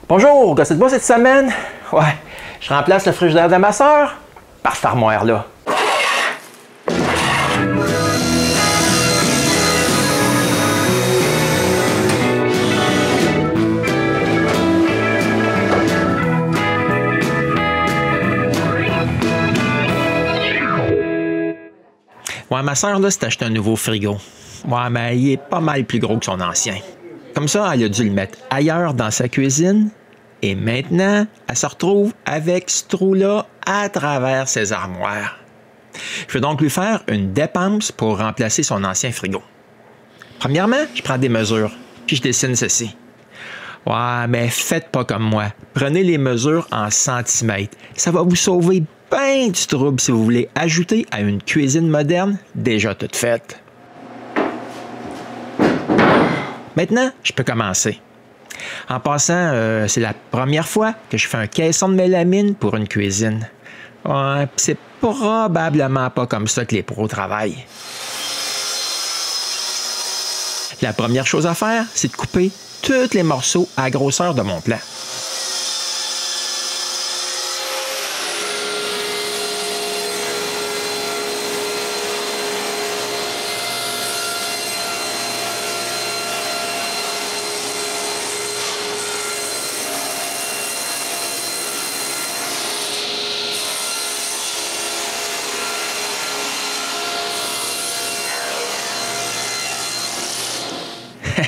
Bonjour, gossez pas cette semaine? Ouais, je remplace le frigidaire de ma soeur par cette armoire-là. Ouais, ma soeur, là, s'est acheté un nouveau frigo. Ouais, mais il est pas mal plus gros que son ancien. Comme ça, elle a dû le mettre ailleurs dans sa cuisine. Et maintenant, elle se retrouve avec ce trou-là à travers ses armoires. Je vais donc lui faire une dépense pour remplacer son ancien frigo. Premièrement, je prends des mesures, puis je dessine ceci. Ouais, mais faites pas comme moi. Prenez les mesures en centimètres. Ça va vous sauver bien du trouble si vous voulez ajouter à une cuisine moderne déjà toute faite. Maintenant, je peux commencer. En passant, c'est la première fois que je fais un caisson de mélamine pour une cuisine. Ouais, c'est probablement pas comme ça que les pros travaillent. La première chose à faire, c'est de couper tous les morceaux à la grosseur de mon plan.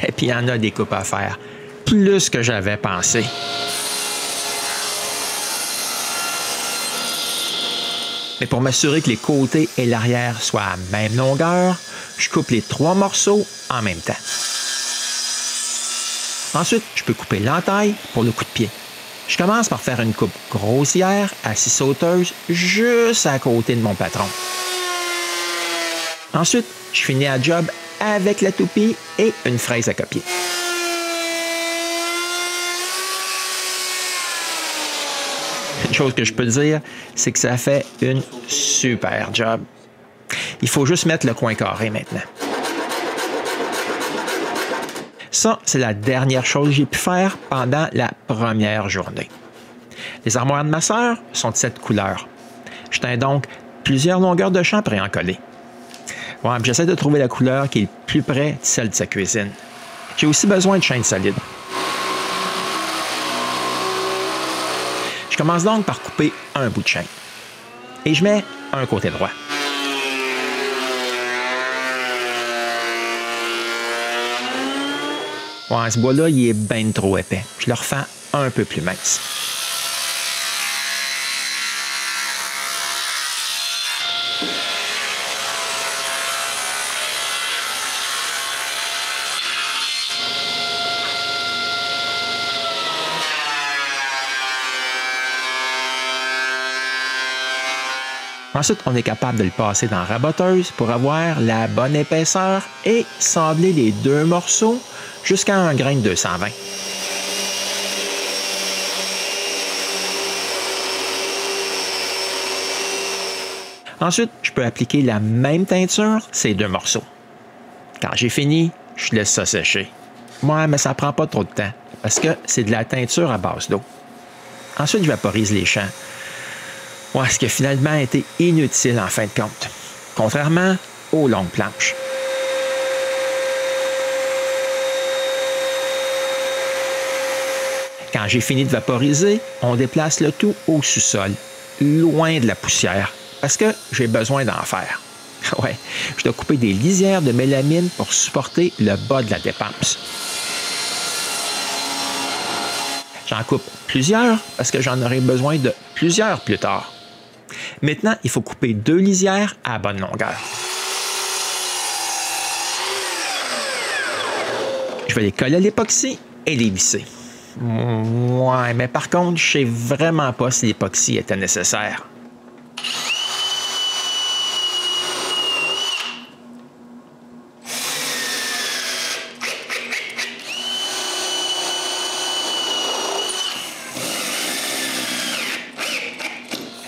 Et puis, il y en a des coupes à faire. Plus que j'avais pensé. Mais pour m'assurer que les côtés et l'arrière soient à la même longueur, je coupe les 3 morceaux en même temps. Ensuite, je peux couper l'entaille pour le coup de pied. Je commence par faire une coupe grossière à 6 sauteuses juste à côté de mon patron. Ensuite, je finis la job avec la toupie et une fraise à copier. Une chose que je peux dire, c'est que ça fait une super job. Il faut juste mettre le coin carré maintenant. Ça, c'est la dernière chose que j'ai pu faire pendant la première journée. Les armoires de ma sœur sont de cette couleur. Je teins donc plusieurs longueurs de champ pré-encollées. Ouais, j'essaie de trouver la couleur qui est le plus près de celle de sa cuisine. J'ai aussi besoin de chaîne solide. Je commence donc par couper un bout de chaîne. Et je mets un côté droit. Ouais, ce bois-là, il est bien trop épais. Je le refais un peu plus mince. Ensuite, on est capable de le passer dans la raboteuse pour avoir la bonne épaisseur et sabler les 2 morceaux jusqu'à un grain de 220. Ensuite, je peux appliquer la même teinture ces 2 morceaux. Quand j'ai fini, je laisse ça sécher. Ouais, mais ça prend pas trop de temps parce que c'est de la teinture à base d'eau. Ensuite, je vaporise les champs. Ouais, ce qui a finalement été inutile en fin de compte, contrairement aux longues planches. Quand j'ai fini de vaporiser, on déplace le tout au sous-sol, loin de la poussière, parce que j'ai besoin d'en faire. Ouais, je dois couper des lisières de mélamine pour supporter le bas de la dépense. J'en coupe plusieurs parce que j'en aurai besoin de plusieurs plus tard. Maintenant, il faut couper 2 lisières à bonne longueur. Je vais les coller à l'époxy et les visser. Ouais, mais par contre, je ne sais vraiment pas si l'époxy était nécessaire.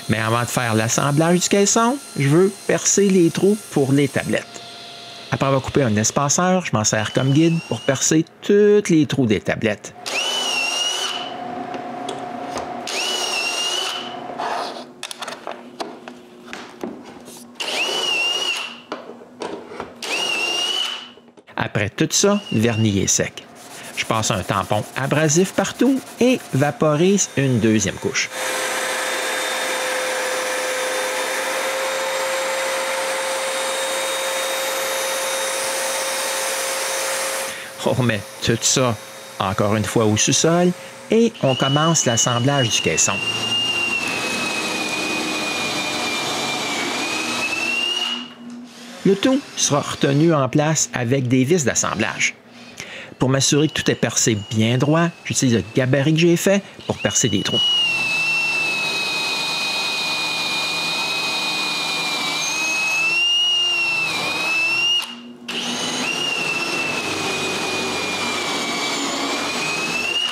Mais avant de faire l'assemblage du caisson, je veux percer les trous pour les tablettes. Après avoir coupé un espaceur, je m'en sers comme guide pour percer tous les trous des tablettes. Après tout ça, le vernis est sec. Je passe un tampon abrasif partout et vaporise une deuxième couche. On remet tout ça encore une fois au sous-sol et on commence l'assemblage du caisson. Le tout sera retenu en place avec des vis d'assemblage. Pour m'assurer que tout est percé bien droit, j'utilise le gabarit que j'ai fait pour percer des trous.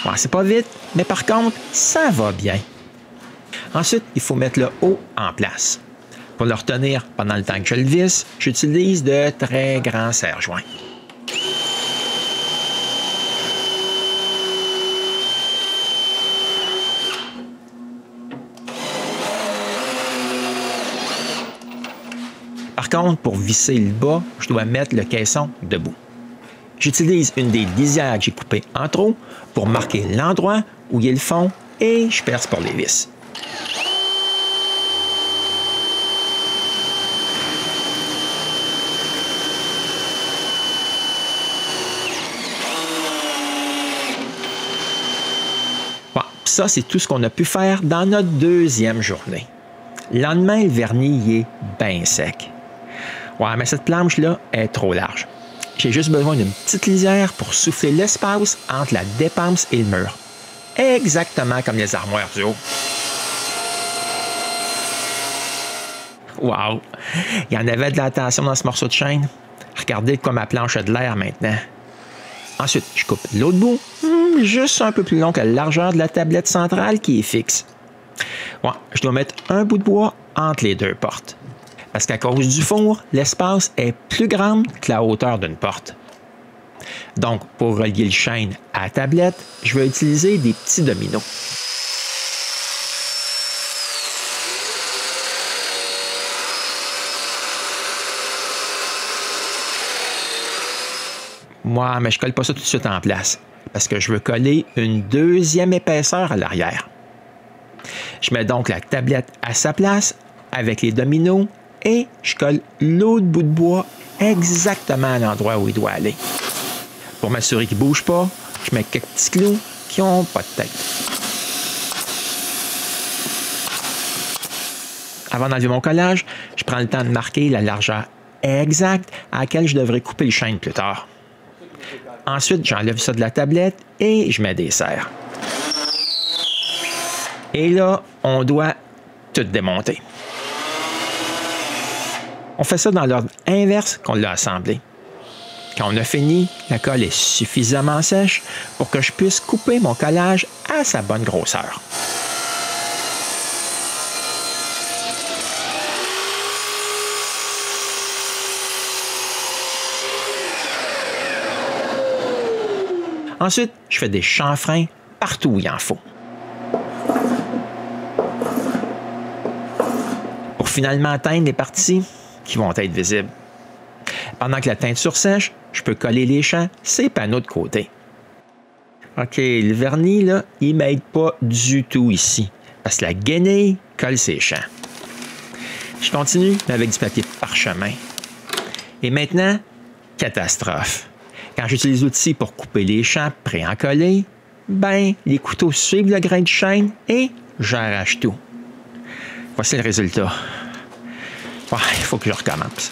Bon, c'est pas vite, mais par contre, ça va bien. Ensuite, il faut mettre le haut en place. Pour le retenir pendant le temps que je le visse, j'utilise de très grands serre-joints. Par contre, pour visser le bas, je dois mettre le caisson debout. J'utilise une des lisières que j'ai coupées en trop pour marquer l'endroit où il y a le fond et je perce pour les vis. Bon, ça, c'est tout ce qu'on a pu faire dans notre deuxième journée. Le lendemain, le vernis est bien sec. Ouais, mais cette planche-là est trop large. J'ai juste besoin d'une petite lisière pour souffler l'espace entre la dépense et le mur. Exactement comme les armoires du haut. Wow! Il y en avait de la tension dans ce morceau de chaîne. Regardez comme ma planche a de l'air maintenant. Ensuite, je coupe l'autre bout, juste un peu plus long que la largeur de la tablette centrale qui est fixe. Ouais, je dois mettre un bout de bois entre les deux portes. Parce qu'à cause du four, l'espace est plus grand que la hauteur d'une porte. Donc, pour relier le chêne à la tablette, je vais utiliser des petits dominos. Moi, mais je ne colle pas ça tout de suite en place, parce que je veux coller une deuxième épaisseur à l'arrière. Je mets donc la tablette à sa place avec les dominos et je colle l'autre bout de bois exactement à l'endroit où il doit aller. Pour m'assurer qu'il ne bouge pas, je mets quelques petits clous qui n'ont pas de tête. Avant d'enlever mon collage, je prends le temps de marquer la largeur exacte à laquelle je devrais couper le chêne plus tard. Ensuite, j'enlève ça de la tablette et je mets des serres. Et là, on doit tout démonter. On fait ça dans l'ordre inverse qu'on l'a assemblé. Quand on a fini, la colle est suffisamment sèche pour que je puisse couper mon collage à sa bonne grosseur. Ensuite, je fais des chanfreins partout où il en faut. Pour finalement atteindre les parties qui vont être visibles. Pendant que la teinture sèche, je peux coller les champs, ces panneaux de côté. OK, le vernis, là, il ne m'aide pas du tout ici, parce que la guenille colle ses champs. Je continue avec du papier de parchemin. Et maintenant, catastrophe. Quand j'utilise l'outil pour couper les champs pré-encollés, ben, les couteaux suivent le grain de chêne et j'arrache tout. Voici le résultat. Ouais, il faut que je recommence.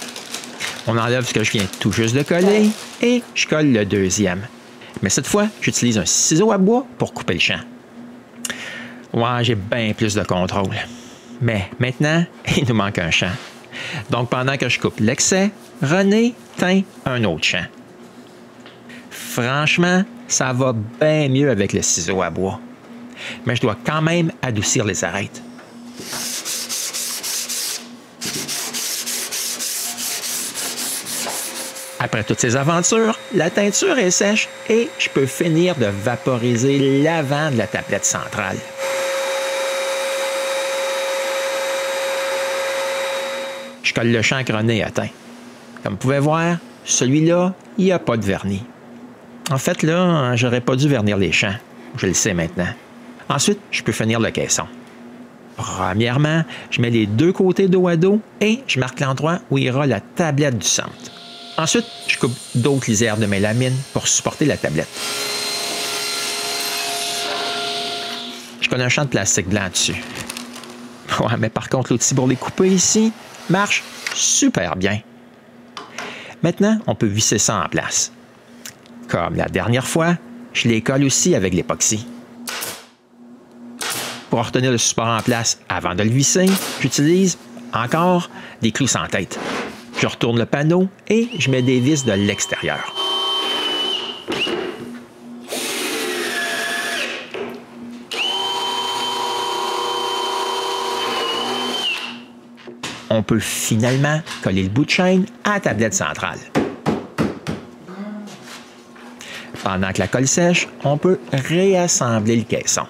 On enlève ce que je viens tout juste de coller et je colle le deuxième. Mais cette fois, j'utilise un ciseau à bois pour couper le champ. Ouais, j'ai bien plus de contrôle. Mais maintenant, il nous manque un champ. Donc, pendant que je coupe l'excès, René teint un autre champ. Franchement, ça va bien mieux avec le ciseau à bois. Mais je dois quand même adoucir les arêtes. Après toutes ces aventures, la teinture est sèche et je peux finir de vaporiser l'avant de la tablette centrale. Je colle le champ que René a teint. Comme vous pouvez voir, celui-là, il n'y a pas de vernis. En fait, là, j'aurais pas dû vernir les champs. Je le sais maintenant. Ensuite, je peux finir le caisson. Premièrement, je mets les deux côtés dos à dos et je marque l'endroit où ira la tablette du centre. Ensuite, je coupe d'autres lisières de mélamine pour supporter la tablette. Je connais un champ de plastique blanc dessus. Ouais, mais par contre, l'outil pour les couper ici marche super bien. Maintenant, on peut visser ça en place. Comme la dernière fois, je les colle aussi avec l'époxy. Pour retenir le support en place avant de le visser, j'utilise encore des clous sans tête. Je retourne le panneau et je mets des vis de l'extérieur. On peut finalement coller le bout de chaîne à la tablette centrale. Pendant que la colle sèche, on peut réassembler le caisson.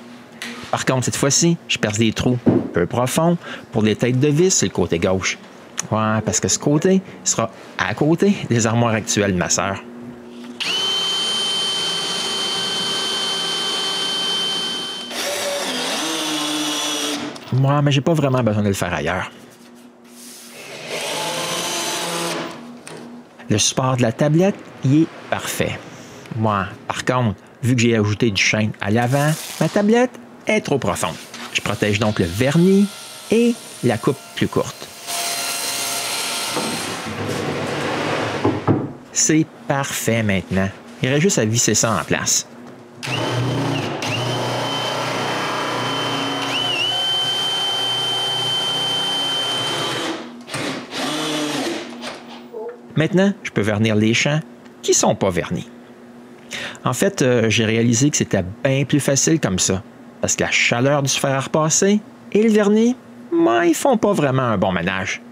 Par contre, cette fois-ci, je perce des trous peu profonds pour les têtes de vis sur le côté gauche. Ouais, parce que ce côté sera à côté des armoires actuelles de ma sœur. Moi, mais j'ai pas vraiment besoin de le faire ailleurs. Le support de la tablette, il est parfait. Moi, par contre, vu que j'ai ajouté du chêne à l'avant, ma tablette est trop profonde. Je protège donc le vernis et la coupe plus courte. C'est parfait maintenant. Il reste juste à visser ça en place. Maintenant, je peux vernir les champs qui ne sont pas vernis. En fait, j'ai réalisé que c'était bien plus facile comme ça, parce que la chaleur du fer à repasser et le vernis, ben, ils font pas vraiment un bon ménage.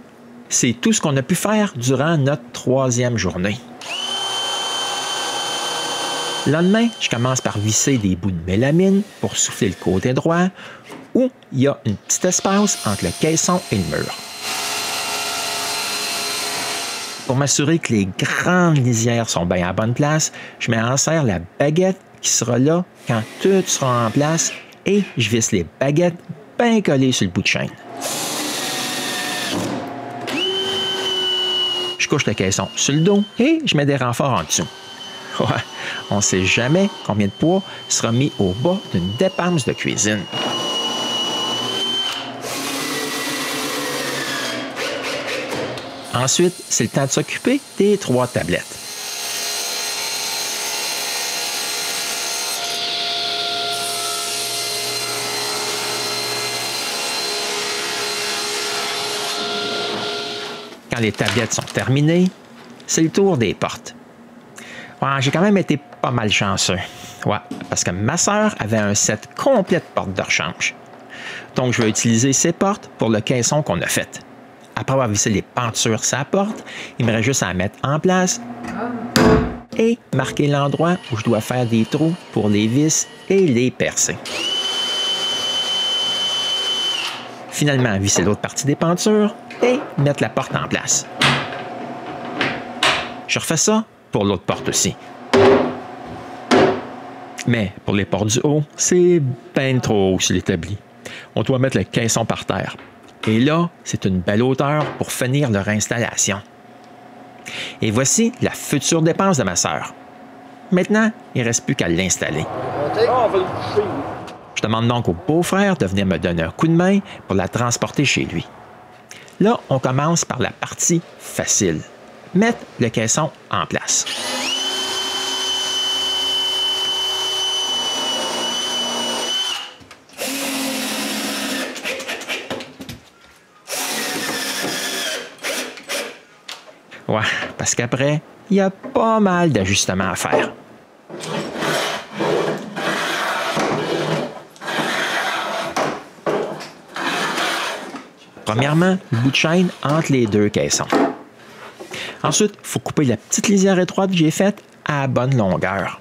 C'est tout ce qu'on a pu faire durant notre 3e journée. Le lendemain, je commence par visser des bouts de mélamine pour souffler le côté droit, où il y a un petit espace entre le caisson et le mur. Pour m'assurer que les grandes lisières sont bien à bonne place, je mets en serre la baguette qui sera là quand tout sera en place et je visse les baguettes bien collées sur le bout de chaîne. Je couche le caisson sur le dos et je mets des renforts en dessous. Ouais, on ne sait jamais combien de poids sera mis au bas d'une dépense de cuisine. Ensuite, c'est le temps de s'occuper des 3 tablettes. Quand les tablettes sont terminées, c'est le tour des portes. Ouais, j'ai quand même été pas mal chanceux. Ouais, parce que ma sœur avait un set complet de portes de rechange. Donc, je vais utiliser ces portes pour le caisson qu'on a fait. Après avoir vissé les pentures sur la porte, il me reste juste à la mettre en place et marquer l'endroit où je dois faire des trous pour les vis et les percer. Finalement, visser l'autre partie des pentures et mettre la porte en place. Je refais ça pour l'autre porte aussi. Mais pour les portes du haut, c'est bien trop haut sur l'établi. On doit mettre le caisson par terre. Et là, c'est une belle hauteur pour finir leur installation. Et voici la future dépense de ma sœur. Maintenant, il ne reste plus qu'à l'installer. Je demande donc au beau-frère de venir me donner un coup de main pour la transporter chez lui. Là, on commence par la partie facile. Mettre le caisson en place. Ouais, parce qu'après, il y a pas mal d'ajustements à faire. Premièrement, le bout de chaîne entre les 2 caissons. Ensuite, il faut couper la petite lisière étroite que j'ai faite à la bonne longueur.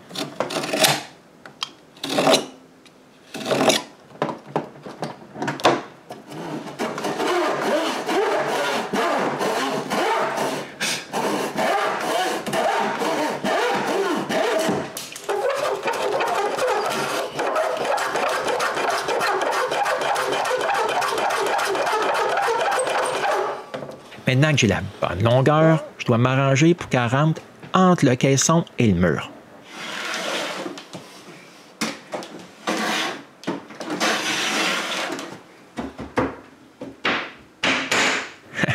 Maintenant que j'ai la bonne longueur, je dois m'arranger pour qu'elle rentre entre le caisson et le mur.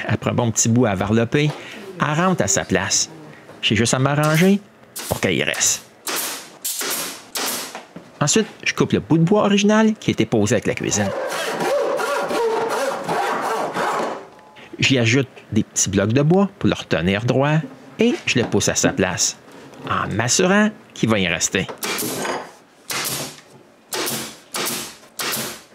Après un bon petit bout à varloper, elle rentre à sa place. J'ai juste à m'arranger pour qu'elle y reste. Ensuite, je coupe le bout de bois original qui était posé avec la cuisine. J'y ajoute des petits blocs de bois pour le retenir droit et je le pousse à sa place, en m'assurant qu'il va y rester.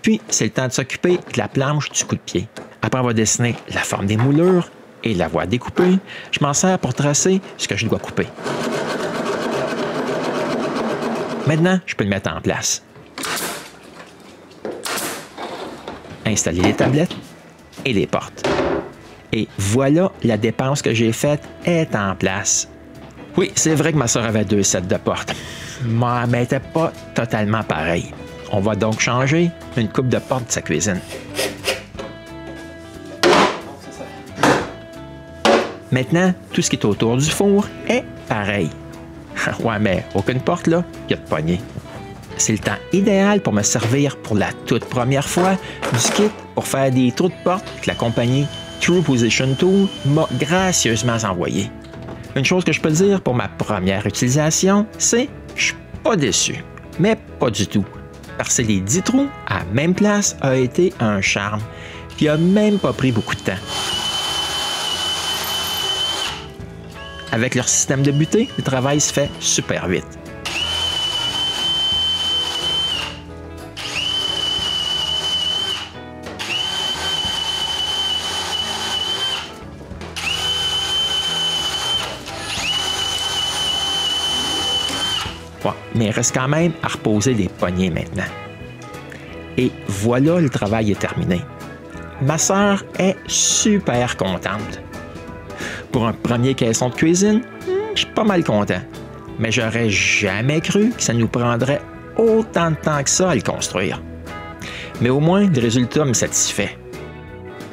Puis, c'est le temps de s'occuper de la planche du coup de pied. Après avoir dessiné la forme des moulures et l'avoir découpée, je m'en sers pour tracer ce que je dois couper. Maintenant, je peux le mettre en place. Installer les tablettes et les portes. Et voilà, la dépense que j'ai faite est en place. Oui, c'est vrai que ma soeur avait 2 sets de portes, mais elle n'était pas totalement pareille. On va donc changer une coupe de portes de sa cuisine. Maintenant, tout ce qui est autour du four est pareil. Ouais, mais aucune porte là, il y a de poignée. C'est le temps idéal pour me servir pour la toute première fois du kit pour faire des trous de porte que la compagnie True Position Tool m'a gracieusement envoyé. Une chose que je peux dire pour ma première utilisation, c'est que je suis pas déçu, mais pas du tout. Parce que les 10 trous à la même place a été un charme, puis a même pas pris beaucoup de temps. Avec leur système de butée, le travail se fait super vite. Ouais, mais il reste quand même à reposer les poignées maintenant. Et voilà, le travail est terminé. Ma sœur est super contente. Pour un premier caisson de cuisine, je suis pas mal content. Mais j'aurais jamais cru que ça nous prendrait autant de temps que ça à le construire. Mais au moins, le résultat me satisfait.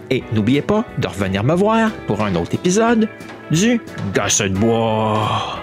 Et n'oubliez pas de revenir me voir pour un autre épisode du Gosse de bois.